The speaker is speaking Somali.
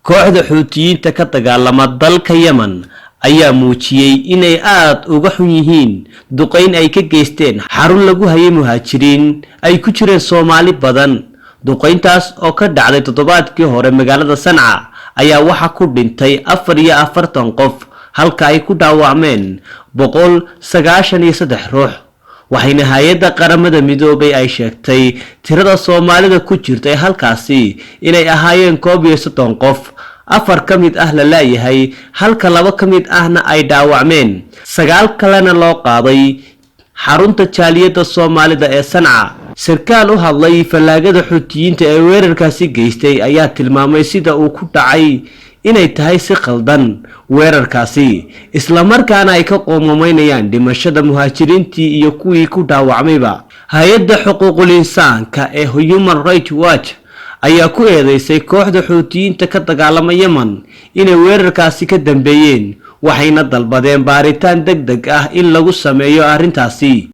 kooxda Xuutiyiinta ka dagaalama dalka Yemen ayaa muujiyay inay aad uga xun yihiin duqeyn ay ka geysteen xarun lagu hayay muhaajiriin ay ku jireen Soomaali badan. duqeyntaas oo ka dhacday toddobaadkii hore magaalada Sanca ayaa waxa ku dhintay 44 qof halka ay ku dhaawacmeen 193 ruux. waxayna hay'adda qaramada midoobay ay sheegtay tirada Soomaalida ku jirtay halkaasi inay ahaayeen 30 qof. 4 ka mid ah la laayahay halka 2 ka mid ahna ay dhaawacmeen. 9 kalena loo qaaday xarunta jaaliyadda Soomaalida ee Sanca. sarkaal u hadlay falaagada Xuutiyiinta ee weerarkaasi geystay ayaa tilmaamay sida uu ku dhacay inay tahay si qaldan weerarkaasi, isla markaana ay ka qoomameynayaan dhimashada muhaajiriintii iyo kuwii ku dhaawacmayba. hay'adda xuquuqul insaanka ee Human Rights Watch ayaa ku eedeysay kooxda Xuutiyiinta ka dagaalama Yemen inay weerarkaasi ka dambeeyeen, waxayna dalbadeen baaritaan degdeg ah in lagu sameeyo arrintaasi.